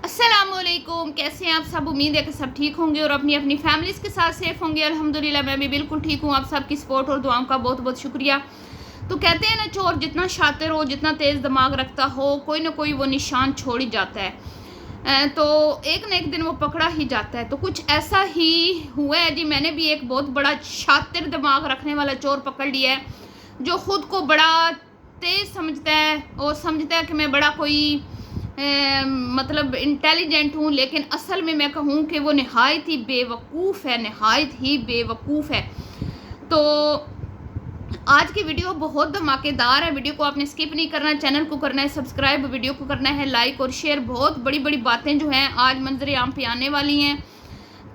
अस्सलामुअलैकुम, कैसे हैं आप सब। उम्मीद है कि सब ठीक होंगे और अपनी अपनी फैमिलीज़ के साथ सेफ होंगे। अल्हम्दुलिल्लाह मैं भी बिल्कुल ठीक हूँ। आप सबकी सपोर्ट और दुआओं का बहुत बहुत शुक्रिया। तो कहते हैं ना, चोर जितना शातिर हो, जितना तेज़ दिमाग रखता हो, कोई ना कोई वो निशान छोड़ ही जाता है। तो एक ना एक दिन वो पकड़ा ही जाता है। तो कुछ ऐसा ही हुआ है जी। मैंने भी एक बहुत बड़ा शातिर दिमाग रखने वाला चोर पकड़ लिया है, जो ख़ुद को बड़ा तेज़ समझता है और समझता है कि मैं बड़ा कोई मतलब इंटेलिजेंट हूँ, लेकिन असल में मैं कहूँ कि वो नहायत ही बेवकूफ़ है, नहायत ही बेवकूफ़ है। तो आज की वीडियो बहुत धमाकेदार है। वीडियो को आपने स्किप नहीं करना, चैनल को करना है सब्सक्राइब, वीडियो को करना है लाइक और शेयर। बहुत बड़ी बड़ी बातें जो हैं आज मंजर आम पे आने वाली हैं,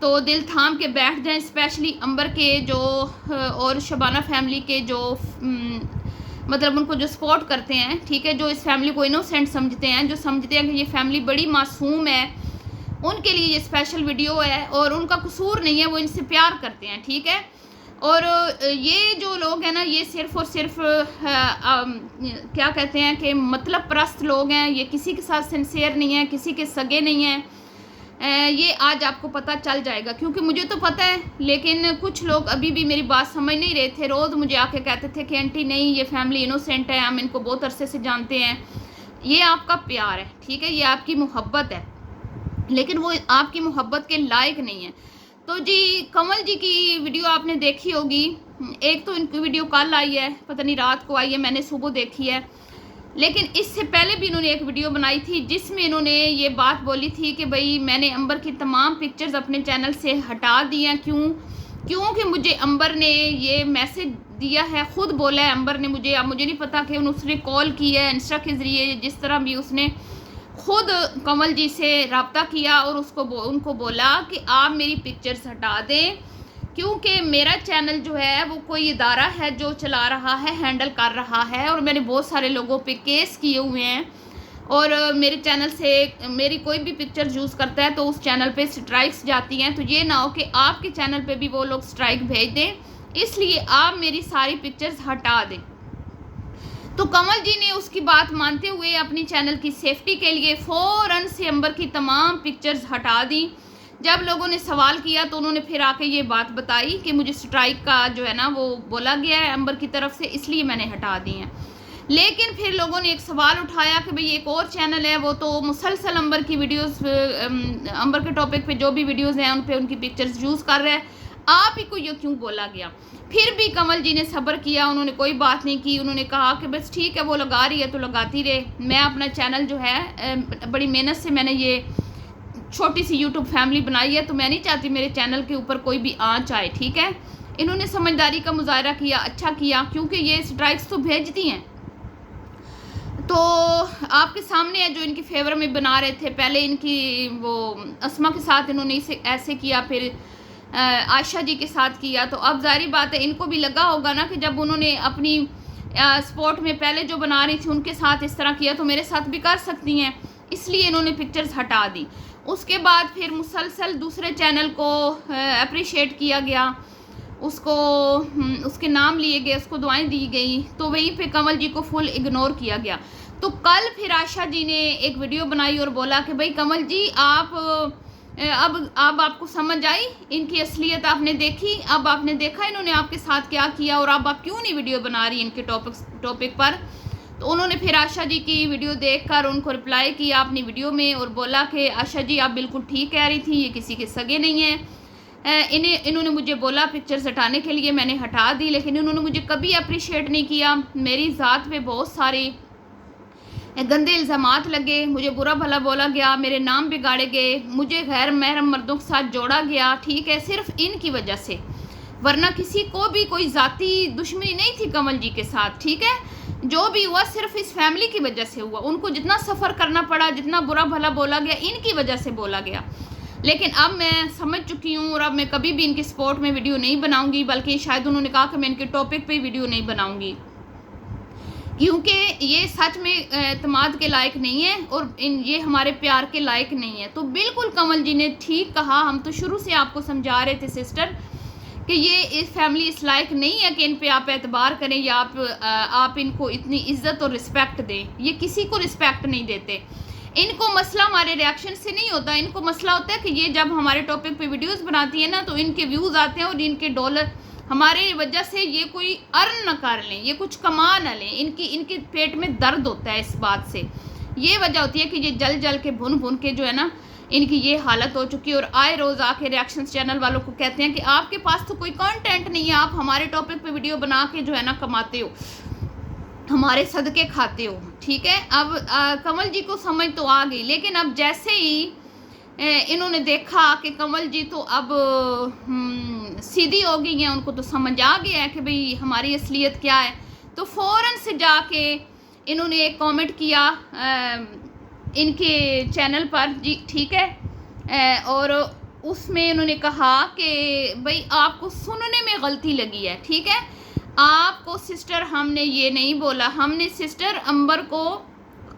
तो दिल थाम के बैठ जाएं। स्पेशली अंबर के जो और शबाना फैमिली के जो मतलब उनको जो सपोर्ट करते हैं, ठीक है, जो इस फैमिली को इनोसेंट समझते हैं, जो समझते हैं कि ये फैमिली बड़ी मासूम है, उनके लिए ये स्पेशल वीडियो है। और उनका कसूर नहीं है, वो इनसे प्यार करते हैं, ठीक है। और ये जो लोग हैं ना, ये सिर्फ़ और सिर्फ क्या कहते हैं कि मतलब परस्त लोग हैं। ये किसी के साथ सिंसियर नहीं है, किसी के सगे नहीं हैं। ये आज आपको पता चल जाएगा, क्योंकि मुझे तो पता है, लेकिन कुछ लोग अभी भी मेरी बात समझ नहीं रहे थे। रोज़ मुझे आके कहते थे कि आंटी नहीं, ये फैमिली इनोसेंट है, हम इनको बहुत अरसे से जानते हैं। ये आपका प्यार है, ठीक है, ये आपकी मोहब्बत है, लेकिन वो आपकी मोहब्बत के लायक नहीं है। तो जी, कमल जी की वीडियो आपने देखी होगी। एक तो इनकी वीडियो कल आई है, पता नहीं रात को आई है, मैंने सुबह देखी है। लेकिन इससे पहले भी इन्होंने एक वीडियो बनाई थी, जिसमें इन्होंने ये बात बोली थी कि भाई मैंने अंबर की तमाम पिक्चर्स अपने चैनल से हटा दी हैं। क्योंकि मुझे अंबर ने ये मैसेज दिया है, ख़ुद बोला है अंबर ने मुझे। अब मुझे नहीं पता कि उसने कॉल की है इंस्टा के ज़रिए, जिस तरह भी उसने ख़ुद कमल जी से रब्ता किया और उनको बोला कि आप मेरी पिक्चर्स हटा दें, क्योंकि मेरा चैनल जो है वो कोई इदारा है जो चला रहा है, हैंडल कर रहा है, और मैंने बहुत सारे लोगों पे केस किए हुए हैं। और मेरे चैनल से मेरी कोई भी पिक्चर यूज़ करता है तो उस चैनल पे स्ट्राइक्स जाती हैं। तो ये ना हो कि आपके चैनल पे भी वो लोग स्ट्राइक भेज दें, इसलिए आप मेरी सारी पिक्चर्स हटा दें। तो कमल जी ने उसकी बात मानते हुए अपनी चैनल की सेफ्टी के लिए फ़ौरन से अंबर की तमाम पिक्चर्स हटा दी। जब लोगों ने सवाल किया तो उन्होंने फिर आके ये बात बताई कि मुझे स्ट्राइक का जो है ना वो बोला गया है अंबर की तरफ से, इसलिए मैंने हटा दी हैं। लेकिन फिर लोगों ने एक सवाल उठाया कि भाई एक और चैनल है, वो तो मुसलसल अंबर की वीडियोस, अंबर के टॉपिक पे जो भी वीडियोस हैं उन पे उनकी पिक्चर्स यूज़ कर रहे हैं, आप ही को ये क्यों बोला गया। फिर भी कमल जी ने सब्र किया, उन्होंने कोई बात नहीं की। उन्होंने कहा कि बस ठीक है, वो लगा रही है तो लगाती रहे। मैं अपना चैनल जो है बड़ी मेहनत से मैंने ये छोटी सी यूट्यूब फैमिली बनाई है, तो मैं नहीं चाहती मेरे चैनल के ऊपर कोई भी आँच आए, ठीक है। इन्होंने समझदारी का मुजाहरा किया, अच्छा किया, क्योंकि ये स्ट्राइक्स तो भेजती हैं। तो आपके सामने है जो इनकी फेवर में बना रहे थे। पहले इनकी वो अस्मा के साथ इन्होंने इसे ऐसे किया, फिर आयशा जी के साथ किया। तो अब जारी बात है, इनको भी लगा होगा ना कि जब उन्होंने अपनी स्पॉट में पहले जो बना रही थी उनके साथ इस तरह किया, तो मेरे साथ भी कर सकती हैं, इसलिए इन्होंने पिक्चर्स हटा दी। उसके बाद फिर मुसलसल दूसरे चैनल को अप्रिशिएट किया गया, उसको उसके नाम लिए गए, उसको दुआएं दी गई, तो वहीं पे कमल जी को फुल इग्नोर किया गया। तो कल फिर आशा जी ने एक वीडियो बनाई और बोला कि भाई कमल जी, आप अब आपको समझ आई, इनकी असलियत आपने देखी, अब आपने देखा इन्होंने आपके साथ क्या किया, और अब आप क्यों नहीं वीडियो बना रही इनके टॉपिक पर। तो उन्होंने फिर आशा जी की वीडियो देखकर उनको रिप्लाई किया अपनी वीडियो में और बोला कि आशा जी आप बिल्कुल ठीक कह रही थी, ये किसी के सगे नहीं हैं। इन्होंने मुझे बोला पिक्चर्स हटाने के लिए, मैंने हटा दी, लेकिन इन्होंने मुझे कभी अप्रिशिएट नहीं किया। मेरी ज़ात पे बहुत सारे गंदे इल्ज़ामात लगे, मुझे बुरा भला बोला गया, मेरे नाम बिगाड़े गए, मुझे गैर महरम मर्दों के साथ जोड़ा गया, ठीक है, सिर्फ इनकी वजह से, वरना किसी को भी कोई ज़ाती दुश्मनी नहीं थी कमल जी के साथ, ठीक है। जो भी हुआ सिर्फ इस फैमिली की वजह से हुआ। उनको जितना सफ़र करना पड़ा, जितना बुरा भला बोला गया, इनकी वजह से बोला गया। लेकिन अब मैं समझ चुकी हूँ और अब मैं कभी भी इनकी सपोर्ट में वीडियो नहीं बनाऊंगी, बल्कि शायद उन्होंने कहा कि मैं इनके टॉपिक पे वीडियो नहीं बनाऊंगी, क्योंकि ये सच में एतमाद के लायक नहीं है और ये हमारे प्यार के लायक नहीं है। तो बिल्कुल कमल जी ने ठीक कहा, हम तो शुरू से आपको समझा रहे थे सिस्टर कि ये इस फैमिली इस लायक नहीं है कि इन पे आप एतबार करें या आप इनको इतनी इज्जत और रिस्पेक्ट दें। ये किसी को रिस्पेक्ट नहीं देते। इनको मसला हमारे रिएक्शन से नहीं होता, इनको मसला होता है कि ये जब हमारे टॉपिक पे वीडियोस बनाती है ना तो इनके व्यूज़ आते हैं और इनके डॉलर हमारे वजह से ये कोई अर्न न कर लें, ये कुछ कमा न लें, इनके पेट में दर्द होता है इस बात से। ये वजह होती है कि ये जल जल के भुन भुन के जो है ना इनकी ये हालत हो चुकी है। और आए रोज़ आके रिएक्शन चैनल वालों को कहते हैं कि आपके पास तो कोई कंटेंट नहीं है, आप हमारे टॉपिक पे वीडियो बना के जो है ना कमाते हो, हमारे सदके खाते हो। ठीक है, अब कमल जी को समझ तो आ गई, लेकिन अब जैसे ही इन्होंने देखा कि कमल जी तो अब सीधी हो गई हैं, उनको तो समझ आ गया है कि भाई हमारी असलियत क्या है, तो फ़ौरन से जाके इन्होंने एक कमेंट किया इनके चैनल पर जी। ठीक है, और उसमें इन्होंने कहा कि भाई आपको सुनने में गलती लगी है। ठीक है, आपको सिस्टर हमने ये नहीं बोला, हमने सिस्टर अंबर को,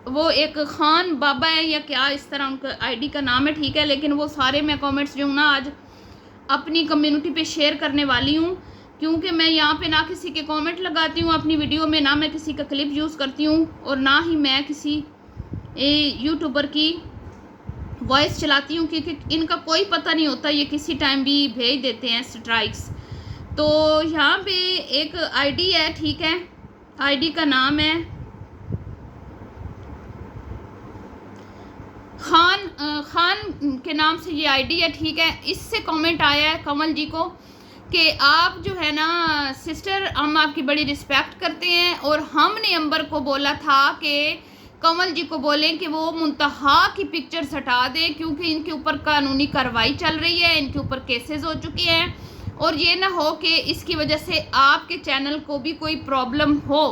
वो एक खान बाबा है या क्या इस तरह उनका आईडी का नाम है। ठीक है, लेकिन वो सारे मैं कमेंट्स जो हूँ ना आज अपनी कम्युनिटी पे शेयर करने वाली हूँ, क्योंकि मैं यहाँ पे ना किसी के कमेंट लगाती हूँ अपनी वीडियो में, ना मैं किसी का क्लिप यूज़ करती हूँ, और ना ही मैं किसी यूट्यूबर की वॉइस चलाती हूँ, क्योंकि इनका कोई पता नहीं होता, ये किसी टाइम भी भेज देते हैं स्ट्राइक्स। तो यहाँ पे एक आईडी है। ठीक है, आईडी का नाम है खान के नाम से ये आईडी है। ठीक है, इससे कमेंट आया है कमल जी को कि आप जो है ना सिस्टर, हम आपकी बड़ी रिस्पेक्ट करते हैं, और हमने अंबर को बोला था कि कमल जी को बोलें कि वो मुंतहा की पिक्चर्स हटा दें, क्योंकि इनके ऊपर कानूनी कार्रवाई चल रही है, इनके ऊपर केसेस हो चुके हैं, और ये ना हो कि इसकी वजह से आपके चैनल को भी कोई प्रॉब्लम हो।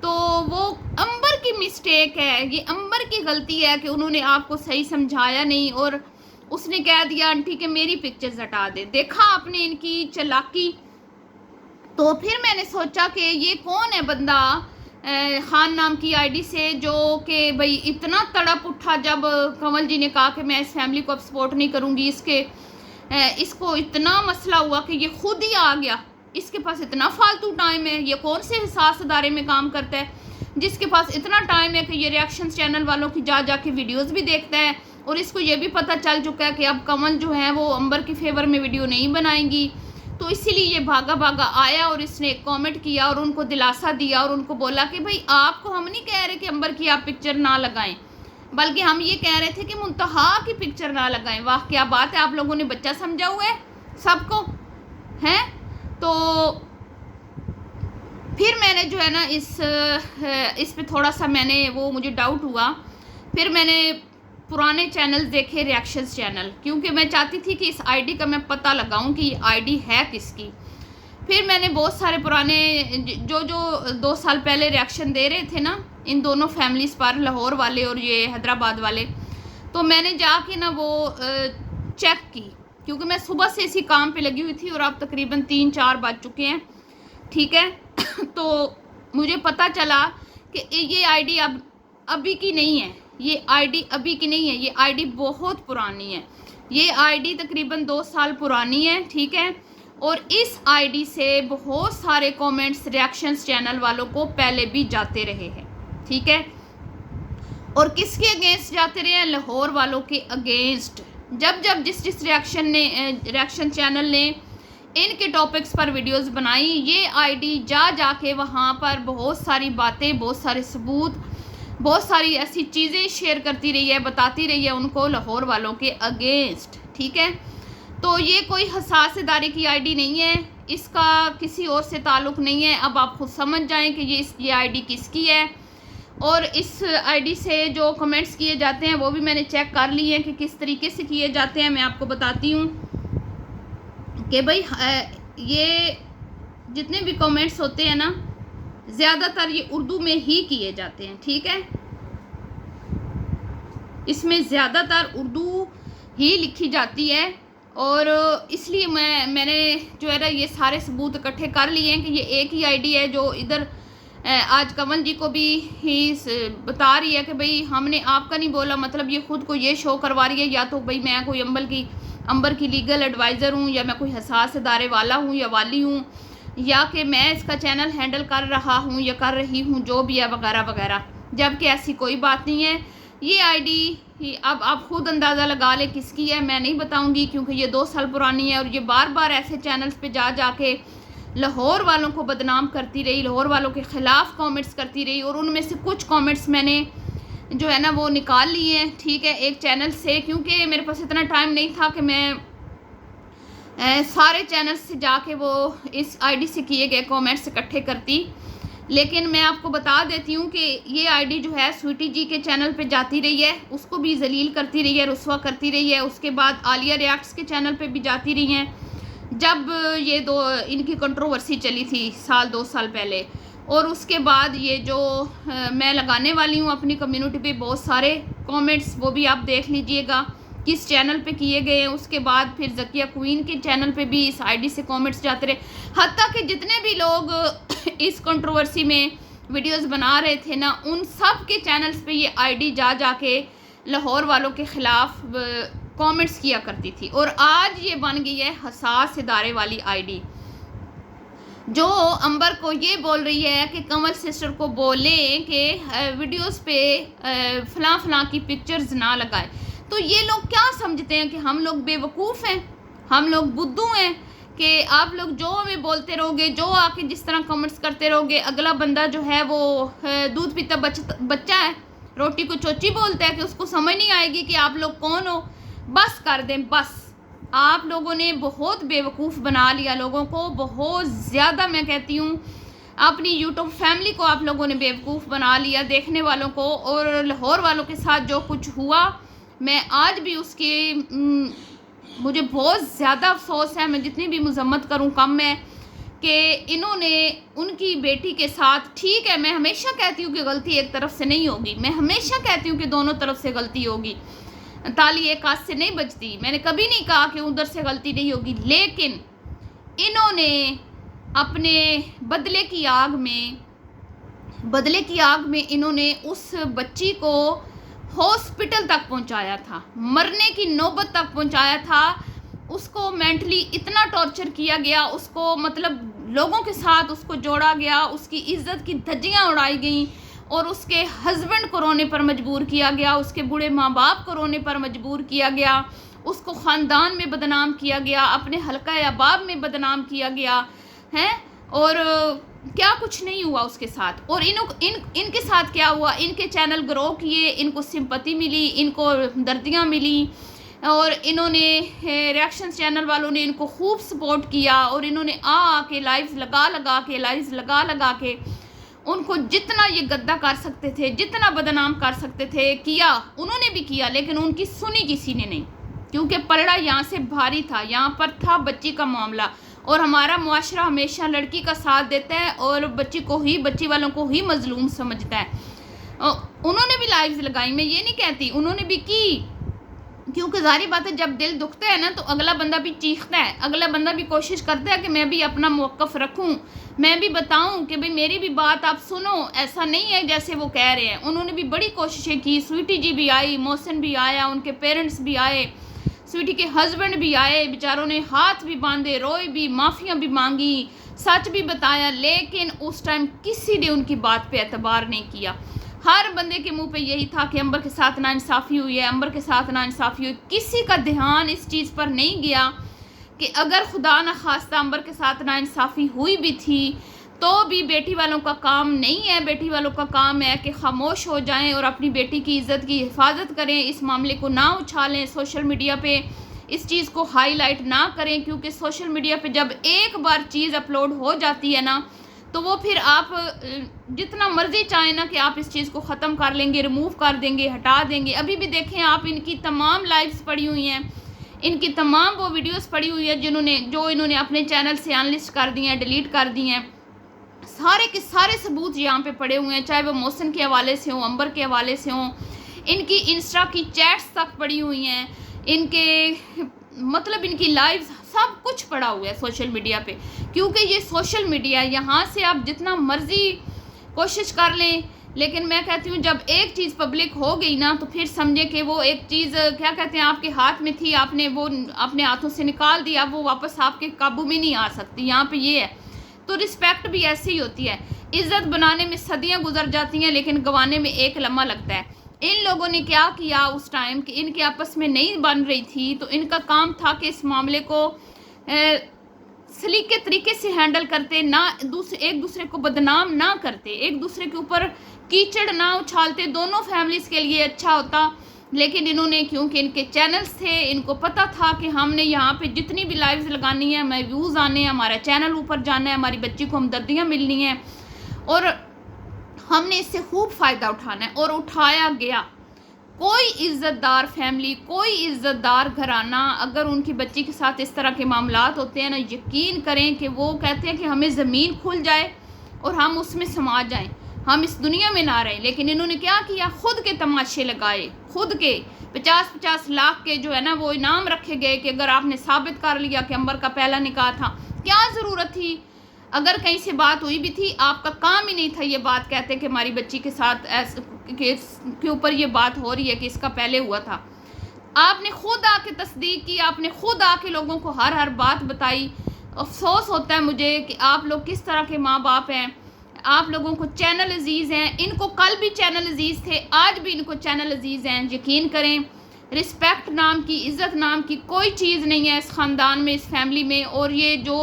तो वो अंबर की मिस्टेक है, ये अंबर की गलती है कि उन्होंने आपको सही समझाया नहीं, और उसने कह दिया आंटी कि मेरी पिक्चर्स हटा दे। देखा आपने इनकी चालाकी। तो फिर मैंने सोचा कि ये कौन है बंदा खान नाम की आईडी से, जो कि भाई इतना तड़प उठा जब कमल जी ने कहा कि मैं इस फैमिली को अब सपोर्ट नहीं करूँगी, इसको इतना मसला हुआ कि ये खुद ही आ गया। इसके पास इतना फालतू टाइम है, ये कौन से हिसास अदारे में काम करता है जिसके पास इतना टाइम है कि ये रिएक्शन चैनल वालों की जा के वीडियोस भी देखता है, और इसको ये भी पता चल चुका है कि अब कमल जो है वो अंबर की फेवर में वीडियो नहीं बनाएंगी। तो इसीलिए ये भागा भागा आया और इसने एक कमेंट किया और उनको दिलासा दिया और उनको बोला कि भाई आपको हम नहीं कह रहे कि अंबर की आप पिक्चर ना लगाएं, बल्कि हम ये कह रहे थे कि मुंतहा की पिक्चर ना लगाएं। वाह क्या बात है, आप लोगों ने बच्चा समझा हुआ है सबको, हैं। तो फिर मैंने जो है ना इस पे थोड़ा सा मुझे डाउट हुआ। फिर मैंने पुराने चैनल देखे, रिएक्शंस चैनल, क्योंकि मैं चाहती थी कि इस आईडी का मैं पता लगाऊं कि ये आईडी है किसकी। फिर मैंने बहुत सारे पुराने जो 2 साल पहले रिएक्शन दे रहे थे ना इन दोनों फैमिलीज़ पर, लाहौर वाले और ये हैदराबाद वाले, तो मैंने जाके ना वो चेक की, क्योंकि मैं सुबह से इसी काम पे लगी हुई थी और अब तकरीबन 3-4 बज चुके हैं। ठीक है तो मुझे पता चला कि ये आईडी अभी की नहीं है, ये आईडी अभी की नहीं है, ये आईडी बहुत पुरानी है। ये आईडी तकरीबन 2 साल पुरानी है। ठीक है, और इस आईडी से बहुत सारे कमेंट्स रिएक्शंस चैनल वालों को पहले भी जाते रहे हैं। ठीक है, और किसके अगेंस्ट जाते रहे हैं? लाहौर वालों के अगेंस्ट। जब जिस रिएक्शन चैनल ने इनके टॉपिक्स पर वीडियोस बनाई, ये आईडी जाके वहाँ पर बहुत सारी बातें, बहुत सारे सबूत, बहुत सारी ऐसी चीज़ें शेयर करती रही है, बताती रही है उनको लाहौर वालों के अगेंस्ट। ठीक है, तो ये कोई हसास इदारे की आईडी नहीं है, इसका किसी और से ताल्लुक़ नहीं है। अब आप खुद समझ जाएं कि ये आईडी किसकी है। और इस आईडी से जो कमेंट्स किए जाते हैं वो भी मैंने चेक कर लिए हैं कि किस तरीके से किए जाते हैं। मैं आपको बताती हूँ कि भाई ये जितने भी कमेंट्स होते हैं ना, ज़्यादातर ये उर्दू में ही किए जाते हैं। ठीक है, इसमें ज़्यादातर उर्दू ही लिखी जाती है, और इसलिए मैंने जो है ना ये सारे सबूत इकट्ठे कर लिए हैं कि ये एक ही आईडी है जो इधर आज कमल जी को भी ही बता रही है कि भाई हमने आपका नहीं बोला, मतलब ये खुद को ये शो करवा रही है या तो भाई मैं कोई अंबर की लीगल एडवाइज़र हूँ, या मैं कोई हसास इदारे वाला हूँ या वाली हूँ, या कि मैं इसका चैनल हैंडल कर रहा हूँ या कर रही हूँ, जो भी है वगैरह वगैरह। जबकि ऐसी कोई बात नहीं है। ये आईडी कि अब आप खुद अंदाज़ा लगा ले किसकी है, मैं नहीं बताऊंगी क्योंकि ये 2 साल पुरानी है और ये बार बार ऐसे चैनल्स पे जा के लाहौर वालों को बदनाम करती रही, लाहौर वालों के ख़िलाफ़ कमेंट्स करती रही। और उनमें से कुछ कमेंट्स मैंने जो है ना वो निकाल लिए हैं, ठीक है, एक चैनल से, क्योंकि मेरे पास इतना टाइम नहीं था कि मैं सारे चैनल्स से जाके वो इस आईडी से किए गए कमेंट्स इकट्ठे करती। लेकिन मैं आपको बता देती हूँ कि ये आईडी जो है स्वीटी जी के चैनल पे जाती रही है, उसको भी जलील करती रही है, रुस्वा करती रही है। उसके बाद आलिया रिएक्ट्स के चैनल पे भी जाती रही हैं, जब ये इनकी कंट्रोवर्सी चली थी 2 साल पहले। और उसके बाद ये जो मैं लगाने वाली हूँ अपनी कम्युनिटी पे बहुत सारे कमेंट्स, वो भी आप देख लीजिएगा किस चैनल पे किए गए हैं। उसके बाद फिर ज़किया क्वीन के चैनल पे भी इस आईडी से कमेंट्स जाते रहे, हत्ता कि जितने भी लोग इस कंट्रोवर्सी में वीडियोस बना रहे थे ना, उन सब के चैनल्स पे ये आईडी जा के लाहौर वालों के ख़िलाफ़ कमेंट्स किया करती थी। और आज ये बन गई है हसास इदारे वाली आईडी, जो अंबर को ये बोल रही है कि कमल सिस्टर को बोलें कि वीडियोस पे फलां की पिक्चर्स ना लगाए। तो ये लोग क्या समझते हैं कि हम लोग बेवकूफ़ हैं, हम लोग बुद्धू हैं कि आप लोग जो हमें बोलते रहोगे, जो आके जिस तरह कमेंट्स करते रहोगे, अगला बंदा जो है वो दूध पीता बच्चा है, रोटी को चोची बोलता है कि उसको समझ नहीं आएगी कि आप लोग कौन हो। बस कर दें, बस। आप लोगों ने बहुत बेवकूफ़ बना लिया लोगों को, बहुत ज़्यादा। मैं कहती हूँ अपनी यूट्यूब फैमिली को आप लोगों ने बेवकूफ़ बना लिया, देखने वालों को। और लाहौर वालों के साथ जो कुछ हुआ, मैं आज भी उसके मुझे बहुत ज़्यादा अफसोस है। मैं जितनी भी मजम्मत करूँ कम है कि इन्होंने उनकी बेटी के साथ, ठीक है, मैं हमेशा कहती हूँ कि गलती एक तरफ से नहीं होगी, मैं हमेशा कहती हूँ कि दोनों तरफ से गलती होगी, ताली एक हाथ से नहीं बजती। मैंने कभी नहीं कहा कि उधर से गलती नहीं होगी, लेकिन इन्होंने अपने बदले की आग में इन्होंने उस बच्ची को हॉस्पिटल तक पहुंचाया था, मरने की नौबत तक पहुंचाया था। उसको मेंटली इतना टॉर्चर किया गया, उसको मतलब लोगों के साथ उसको जोड़ा गया, उसकी इज्जत की धज्जियां उड़ाई गई और उसके हस्बैंड को रोने पर मजबूर किया गया, उसके बूढ़े माँ बाप को रोने पर मजबूर किया गया, उसको ख़ानदान में बदनाम किया गया, अपने हल्का अहबाब में बदनाम किया गया है। और क्या कुछ नहीं हुआ उसके साथ। और इनके साथ क्या हुआ, इनके चैनल ग्रो किए, इनको सिंपति मिली, इनको दर्दियाँ मिली, और इन्होंने रिएक्शन चैनल वालों ने इनको खूब सपोर्ट किया। और इन्होंने आके लाइव्स लगा के उनको जितना ये गद्दा कर सकते थे, जितना बदनाम कर सकते थे किया, उन्होंने भी किया। लेकिन उनकी सुनी किसी ने नहीं, क्योंकि पलड़ा यहाँ से भारी था, यहाँ पर था बच्ची का मामला। और हमारा मुआशरा हमेशा लड़की का साथ देता है और बच्ची वालों को ही मजलूम समझता है। उन्होंने भी लाइव्स लगाई, मैं ये नहीं कहती, उन्होंने भी की, क्योंकि ज़ाहिर बात है जब दिल दुखता है ना तो अगला बंदा भी चीखता है, अगला बंदा भी कोशिश करता है कि मैं भी अपना मौक़िफ़ रखूं, मैं भी बताऊं कि भाई मेरी भी बात आप सुनो, ऐसा नहीं है जैसे वो कह रहे हैं। उन्होंने भी बड़ी कोशिशें की, स्वीटी जी भी आई, मोहसिन भी आया, उनके पेरेंट्स भी आए, स्वीटी के हस्बैंड भी आए, बेचारों ने हाथ भी बांधे, रोए भी, माफ़ियाँ भी मांगी, सच भी बताया। लेकिन उस टाइम किसी ने उनकी बात पे एतबार नहीं किया। हर बंदे के मुंह पे यही था कि अंबर के साथ नाइंसाफ़ी हुई है, अंबर के साथ नाइंसाफ़ी हुई। किसी का ध्यान इस चीज़ पर नहीं गया कि अगर खुदा न खास्ता अंबर के साथ नाइंसाफ़ी हुई भी थी तो भी बेटी वालों का काम नहीं है। बेटी वालों का काम है कि खामोश हो जाएं और अपनी बेटी की इज़्ज़त की हिफाजत करें, इस मामले को ना उछालें, सोशल मीडिया पे इस चीज़ को हाईलाइट ना करें। क्योंकि सोशल मीडिया पे जब एक बार चीज़ अपलोड हो जाती है ना, तो वो फिर आप जितना मर्ज़ी चाहें ना कि आप इस चीज़ को ख़त्म कर लेंगे, रिमूव कर देंगे, हटा देंगे। अभी भी देखें आप, इनकी तमाम लाइव्स पड़ी हुई हैं, इनकी तमाम वो वीडियोस पड़ी हुई है जो इन्होंने अपने चैनल से अनलिस्ट कर दी हैं, डिलीट कर दी हैं। सारे के सारे सबूत यहाँ पे पड़े हुए हैं, चाहे वो मोहसिन के हवाले से हों, अंबर के हवाले से हों, इनकी इंस्टा की चैट्स तक पड़ी हुई हैं, इनके मतलब इनकी लाइव्स, सब कुछ पड़ा हुआ है सोशल मीडिया पे। क्योंकि ये सोशल मीडिया, यहाँ से आप जितना मर्जी कोशिश कर लें, लेकिन मैं कहती हूँ जब एक चीज़ पब्लिक हो गई ना तो फिर समझे कि वो एक चीज़ क्या कहते हैं आपके हाथ में थी, आपने वो अपने हाथों से निकाल दिया, वो वापस आपके काबू में नहीं आ सकती। यहाँ पे ये है। तो रिस्पेक्ट भी ऐसी ही होती है, इज़्ज़त बनाने में सदियाँ गुजर जाती हैं लेकिन गंवाने में एक लम्हा लगता है। इन लोगों ने क्या किया उस टाइम कि इनके आपस में नहीं बन रही थी, तो इनका काम था कि इस मामले को सलीके तरीके से हैंडल करते, ना एक दूसरे को बदनाम ना करते, एक दूसरे के ऊपर कीचड़ ना उछालते, दोनों फैमिलीज के लिए अच्छा होता। लेकिन इन्होंने, क्योंकि इनके चैनल्स थे, इनको पता था कि हमने यहाँ पे जितनी भी लाइव्स लगानी है, हमें व्यूज़ आने हैं, हमारा चैनल ऊपर जाना है, हमारी बच्ची को हमदर्दियाँ मिलनी हैं और हमने इससे खूब फ़ायदा उठाना है, और उठाया गया। कोई इज़्ज़तदार फैमिली, कोई इज़्ज़तदार घराना अगर उनकी बच्ची के साथ इस तरह के मामलात होते हैं ना, यकीन करें कि वो कहते हैं कि हमें ज़मीन खुल जाए और हम उसमें समा जाएं, हम इस दुनिया में ना रहें। लेकिन इन्होंने क्या किया, खुद के तमाशे लगाए, खुद के 50-50 लाख के जो है ना वो इनाम रखे गए कि अगर आपने साबित कर लिया कि अंबर का पहला निकाह था। क्या ज़रूरत थी? अगर कहीं से बात हुई भी थी, आपका काम ही नहीं था ये बात कहते कि हमारी बच्ची के साथ ऐसे के ऊपर ये बात हो रही है कि इसका पहले हुआ था। आपने खुद आके तस्दीक की, आपने खुद आके लोगों को हर बात बताई। अफसोस होता है मुझे कि आप लोग किस तरह के माँ बाप हैं। आप लोगों को चैनल अजीज़ हैं, इनको कल भी चैनल अजीज़ थे, आज भी इनको चैनल अजीज़ हैं। यकीन करें, रिस्पेक्ट नाम की, इज़्ज़त नाम की कोई चीज़ नहीं है इस ख़ानदान में, इस फैमिली में। और ये जो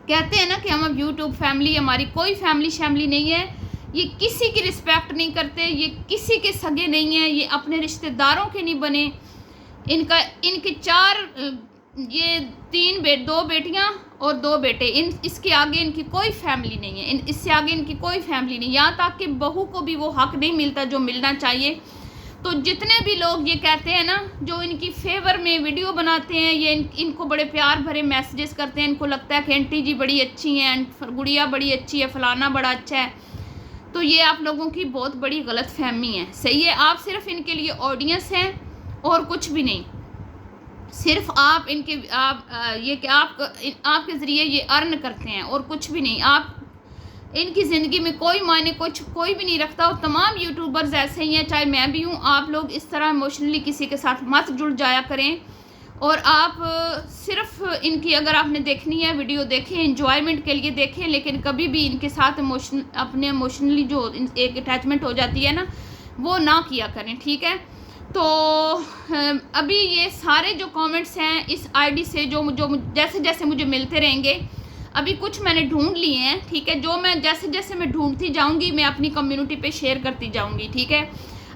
कहते हैं ना कि हम अब यूट्यूब फैमिली, हमारी कोई फैमिली नहीं है। ये किसी की रिस्पेक्ट नहीं करते, ये किसी के सगे नहीं हैं, ये अपने रिश्तेदारों के नहीं बने। इनके ये 2 बेटियां और 2 बेटे, इसके आगे इनकी कोई फैमिली नहीं है, इससे आगे इनकी कोई फैमिली नहीं। यहाँ तक कि बहू को भी वो हक नहीं मिलता जो मिलना चाहिए। तो जितने भी लोग ये कहते हैं ना, जो इनकी फेवर में वीडियो बनाते हैं, ये इनको बड़े प्यार भरे मैसेजेस करते हैं, इनको लगता है कि आंटी जी बड़ी अच्छी हैं, गुड़िया बड़ी अच्छी है, फलाना बड़ा अच्छा है, तो ये आप लोगों की बहुत बड़ी गलत फहमी है। सही है, आप सिर्फ इनके लिए ऑडियंस हैं और कुछ भी नहीं। सिर्फ आप आपके ज़रिए ये अर्न करते हैं और कुछ भी नहीं। आप इनकी ज़िंदगी में कोई मायने कोई भी नहीं रखता। और तमाम यूट्यूबर्स ऐसे ही हैं, चाहे मैं भी हूँ। आप लोग इस तरह इमोशनली किसी के साथ मत जुड़ जाया करें। और आप सिर्फ इनकी, अगर आपने देखनी है वीडियो देखें, एंजॉयमेंट के लिए देखें, लेकिन कभी भी इनके साथ इमोशनली जो एक अटैचमेंट हो जाती है ना, वो ना किया करें, ठीक है। तो अभी ये सारे जो कमेंट्स हैं इस आईडी से जो जैसे जैसे मुझे मिलते रहेंगे, अभी कुछ मैंने ढूंढ लिए हैं, ठीक है। जो मैं जैसे जैसे मैं ढूंढती जाऊंगी, मैं अपनी कम्युनिटी पे शेयर करती जाऊंगी, ठीक है।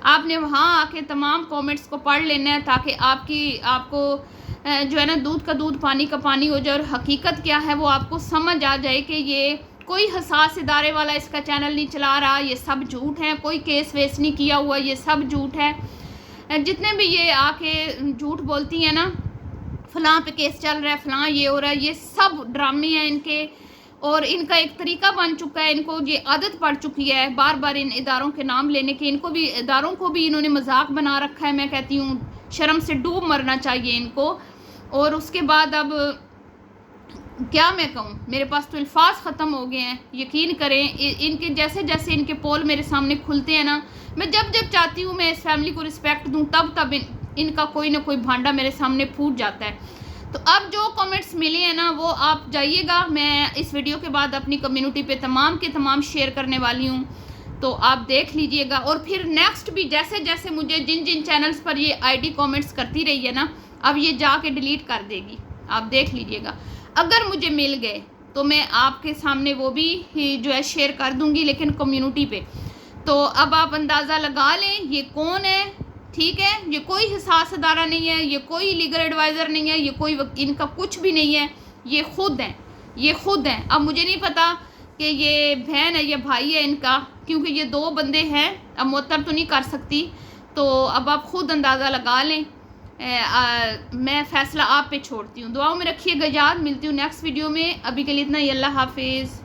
आपने वहाँ आके तमाम कमेंट्स को पढ़ लेना है, ताकि आपको जो है ना दूध का दूध पानी का पानी हो जाए, और हकीकत क्या है वो आपको समझ आ जाए कि ये कोई हसास इदारे वाला इसका चैनल नहीं चला रहा, ये सब झूठ है, कोई केस वेस नहीं किया हुआ, ये सब झूठ है। जितने भी ये आके झूठ बोलती हैं ना, फ़लाँ पे केस चल रहा है, फ़लाँ ये हो रहा है, ये सब ड्रामे हैं इनके। और इनका एक तरीका बन चुका है, इनको ये आदत पड़ चुकी है बार बार इन इदारों के नाम लेने की। इदारों को भी इन्होंने मजाक बना रखा है। मैं कहती हूँ शर्म से डूब मरना चाहिए इनको। और उसके बाद अब क्या मैं कहूँ, मेरे पास तो अल्फाज ख़त्म हो गए हैं। यकीन करें, इनके जैसे जैसे इनके पोल मेरे सामने खुलते हैं ना, मैं जब चाहती हूँ मैं इस फैमिली को रिस्पेक्ट दूँ, तब इनका कोई ना कोई भांडा मेरे सामने फूट जाता है। तो अब जो कमेंट्स मिले हैं ना, वो आप जाइएगा, मैं इस वीडियो के बाद अपनी कम्युनिटी पे तमाम के तमाम शेयर करने वाली हूँ, तो आप देख लीजिएगा। और फिर नेक्स्ट भी जैसे जैसे मुझे जिन चैनल्स पर ये आईडी कमेंट्स करती रही है ना, अब ये जाके डिलीट कर देगी, आप देख लीजिएगा। अगर मुझे मिल गए तो मैं आपके सामने वो भी जो है शेयर कर दूँगी, लेकिन कम्युनिटी पे। तो अब आप अंदाज़ा लगा लें ये कौन है, ठीक है। ये कोई हिसास अदारा नहीं है, ये कोई लीगल एडवाइज़र नहीं है, ये कोई इनका कुछ भी नहीं है, ये खुद हैं। अब मुझे नहीं पता कि ये बहन है या भाई है इनका, क्योंकि ये 2 बंदे हैं, अब मुअत्तर तो नहीं कर सकती। तो अब आप खुद अंदाज़ा लगा लें। मैं फ़ैसला आप पे छोड़ती हूँ। दुआओं में रखिएगा याद। मिलती हूँ नेक्स्ट वीडियो में। अभी के लिए इतना ही। अल्लाह हाफिज़।